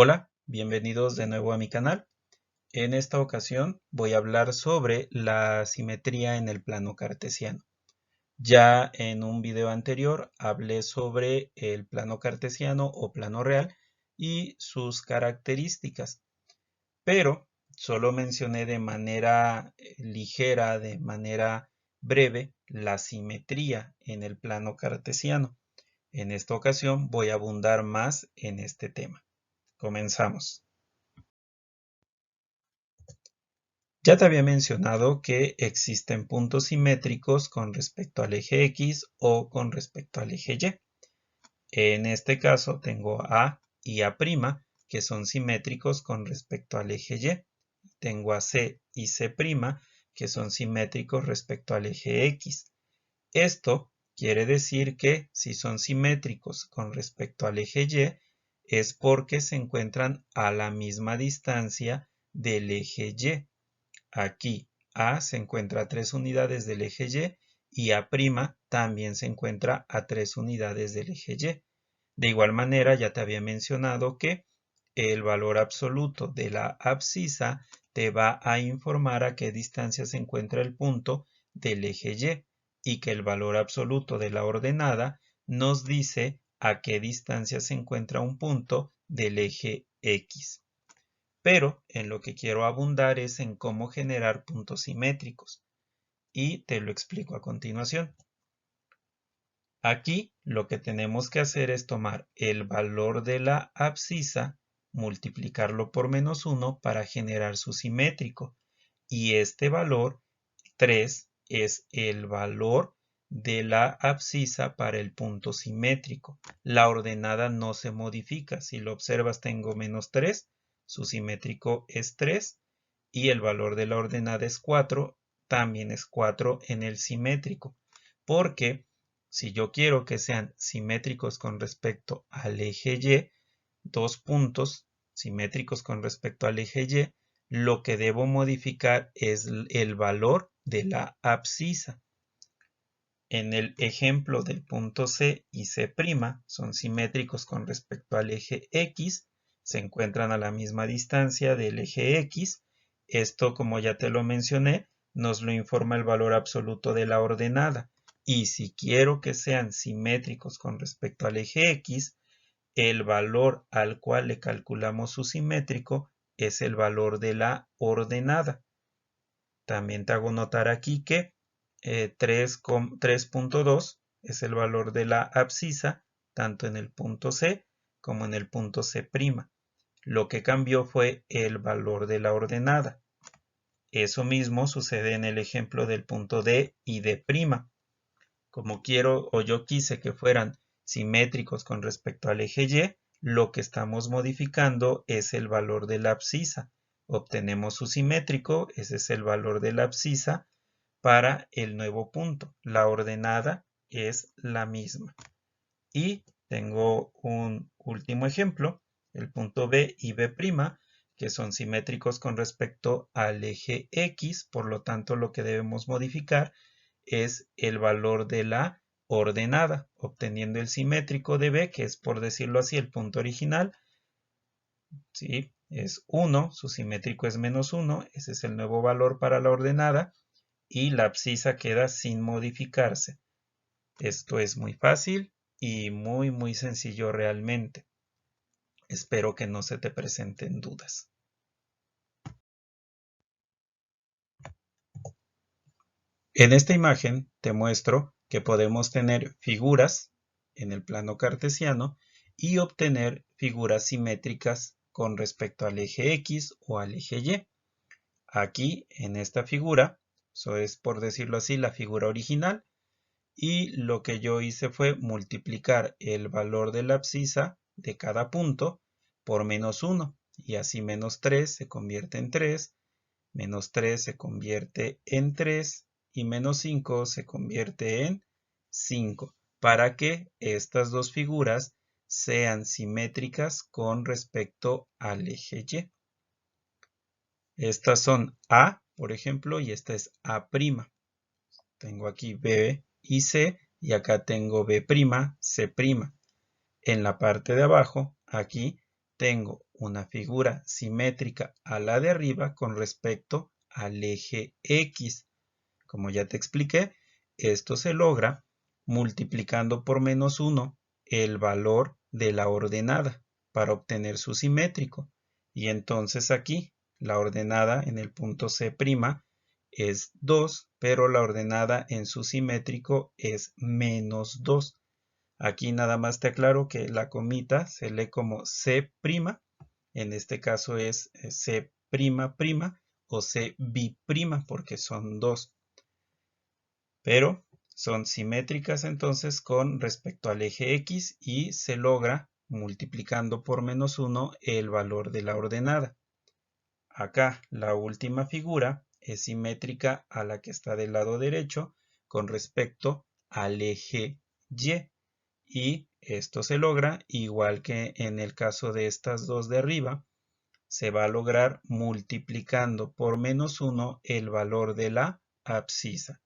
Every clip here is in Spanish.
Hola, bienvenidos de nuevo a mi canal. En esta ocasión voy a hablar sobre la simetría en el plano cartesiano. Ya en un video anterior hablé sobre el plano cartesiano o plano real y sus características, pero solo mencioné de manera ligera, de manera breve, la simetría en el plano cartesiano. En esta ocasión voy a abundar más en este tema. Comenzamos. Ya te había mencionado que existen puntos simétricos con respecto al eje X o con respecto al eje Y. En este caso tengo A y A', que son simétricos con respecto al eje Y. Tengo a C y C', que son simétricos respecto al eje X. Esto quiere decir que si son simétricos con respecto al eje Y, es porque se encuentran a la misma distancia del eje Y. Aquí A se encuentra a 3 unidades del eje Y A' también se encuentra a 3 unidades del eje Y. De igual manera, ya te había mencionado que el valor absoluto de la abscisa te va a informar a qué distancia se encuentra el punto del eje y que el valor absoluto de la ordenada nos dice a qué distancia se encuentra un punto del eje X. Pero en lo que quiero abundar es en cómo generar puntos simétricos y te lo explico a continuación. Aquí lo que tenemos que hacer es tomar el valor de la abscisa, multiplicarlo por -1 para generar su simétrico. Y este valor, 3, es el valor de la abscisa para el punto simétrico. La ordenada no se modifica. Si lo observas, tengo -3, su simétrico es 3 y el valor de la ordenada es 4, también es 4 en el simétrico. Porque si yo quiero que sean simétricos con respecto al eje Y, dos puntos simétricos con respecto al eje Y, lo que debo modificar es el valor de la abscisa. En el ejemplo del punto C y C' son simétricos con respecto al eje X, se encuentran a la misma distancia del eje X. Esto, como ya te lo mencioné, nos lo informa el valor absoluto de la ordenada. Y si quiero que sean simétricos con respecto al eje X, el valor al cual le calculamos su simétrico es el valor de la ordenada. También te hago notar aquí que 3.2 es el valor de la abscisa, tanto en el punto C como en el punto C'. Lo que cambió fue el valor de la ordenada. Eso mismo sucede en el ejemplo del punto D y D'. Como quiero o yo quise que fueran simétricos con respecto al eje Y, lo que estamos modificando es el valor de la abscisa. Obtenemos su simétrico, ese es el valor de la abscisa para el nuevo punto. La ordenada es la misma. Y tengo un último ejemplo, el punto B y B', que son simétricos con respecto al eje X, por lo tanto lo que debemos modificar es el valor de la ordenada, obteniendo el simétrico de B, que es, por decirlo así, el punto original. ¿Sí? Es 1, su simétrico es -1, ese es el nuevo valor para la ordenada, y la abscisa queda sin modificarse. Esto es muy fácil y muy sencillo realmente. Espero que no se te presenten dudas. En esta imagen te muestro que podemos tener figuras en el plano cartesiano y obtener figuras simétricas con respecto al eje X o al eje Y. Aquí en esta figura, eso es por decirlo así la figura original, y lo que yo hice fue multiplicar el valor de la abscisa de cada punto por -1 y así -3 se convierte en 3, -3 se convierte en 3 y -5 se convierte en 5 para que estas dos figuras sean simétricas con respecto al eje Y. Estas son A, por ejemplo, y esta es A'. Tengo aquí B y C y acá tengo B', C'. En la parte de abajo, aquí tengo una figura simétrica a la de arriba con respecto al eje X. Como ya te expliqué, esto se logra multiplicando por -1 el valor de la ordenada para obtener su simétrico. Y entonces aquí la ordenada en el punto C' es 2, pero la ordenada en su simétrico es -2. Aquí nada más te aclaro que la comita se lee como C', en este caso es C'' o C' porque son 2. Pero son simétricas entonces con respecto al eje X y se logra multiplicando por -1 el valor de la ordenada. Acá la última figura es simétrica a la que está del lado derecho con respecto al eje Y. Y esto se logra igual que en el caso de estas dos de arriba, se va a lograr multiplicando por -1 el valor de la abscisa.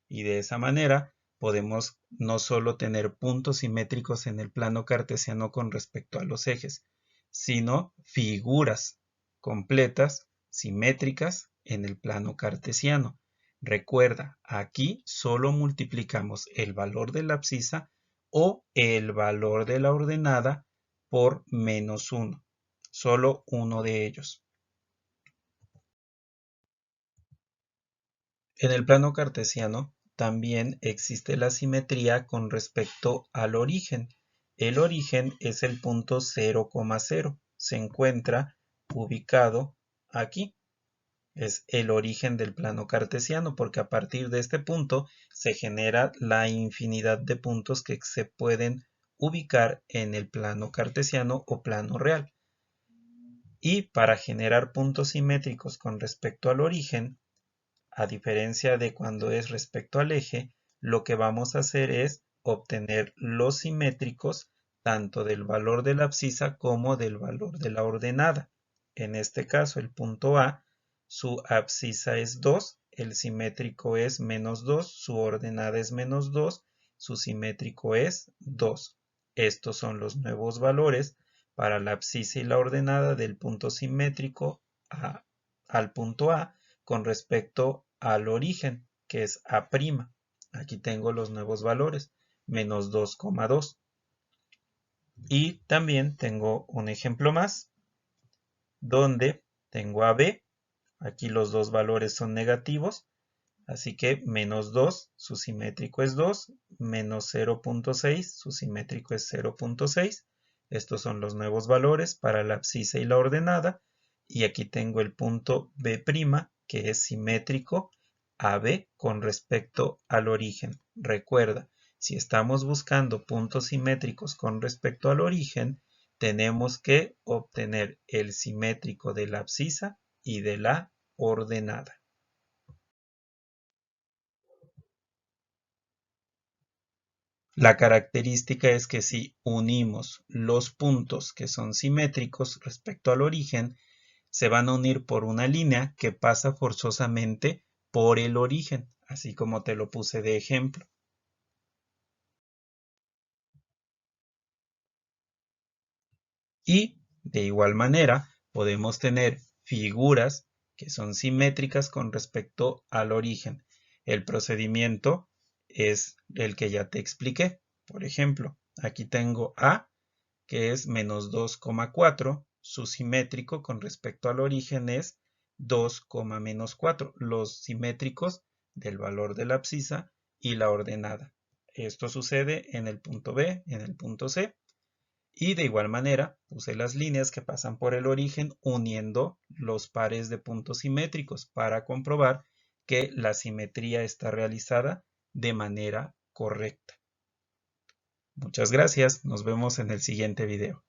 Y de esa manera podemos no solo tener puntos simétricos en el plano cartesiano con respecto a los ejes, sino figuras completas simétricas en el plano cartesiano. Recuerda, aquí solo multiplicamos el valor de la abscisa o el valor de la ordenada por -1. Solo uno de ellos. En el plano cartesiano también existe la simetría con respecto al origen. El origen es el punto 0,0. Se encuentra ubicado aquí. Es el origen del plano cartesiano porque a partir de este punto se genera la infinidad de puntos que se pueden ubicar en el plano cartesiano o plano real. Y para generar puntos simétricos con respecto al origen, a diferencia de cuando es respecto al eje, lo que vamos a hacer es obtener los simétricos tanto del valor de la abscisa como del valor de la ordenada. En este caso, el punto A, su abscisa es 2, el simétrico es -2, su ordenada es -2, su simétrico es 2. Estos son los nuevos valores para la abscisa y la ordenada del punto simétrico al punto A con respecto al origen, que es A'. Aquí tengo los nuevos valores, -2,2. Y también tengo un ejemplo más, donde tengo a B. Aquí los dos valores son negativos, así que -2, su simétrico es 2, -0,6, su simétrico es 0,6. Estos son los nuevos valores para la abscisa y la ordenada. Y aquí tengo el punto B', que es simétrico a B con respecto al origen. Recuerda, si estamos buscando puntos simétricos con respecto al origen, tenemos que obtener el simétrico de la abscisa y de la ordenada. La característica es que si unimos los puntos que son simétricos respecto al origen, se van a unir por una línea que pasa forzosamente por el origen, así como te lo puse de ejemplo. Y de igual manera podemos tener figuras que son simétricas con respecto al origen. El procedimiento es el que ya te expliqué. Por ejemplo, aquí tengo A, que es -2,4. Su simétrico con respecto al origen es 2,-4. Los simétricos del valor de la abscisa y la ordenada. Esto sucede en el punto B, en el punto C. Y de igual manera puse las líneas que pasan por el origen uniendo los pares de puntos simétricos para comprobar que la simetría está realizada de manera correcta. Muchas gracias, nos vemos en el siguiente video.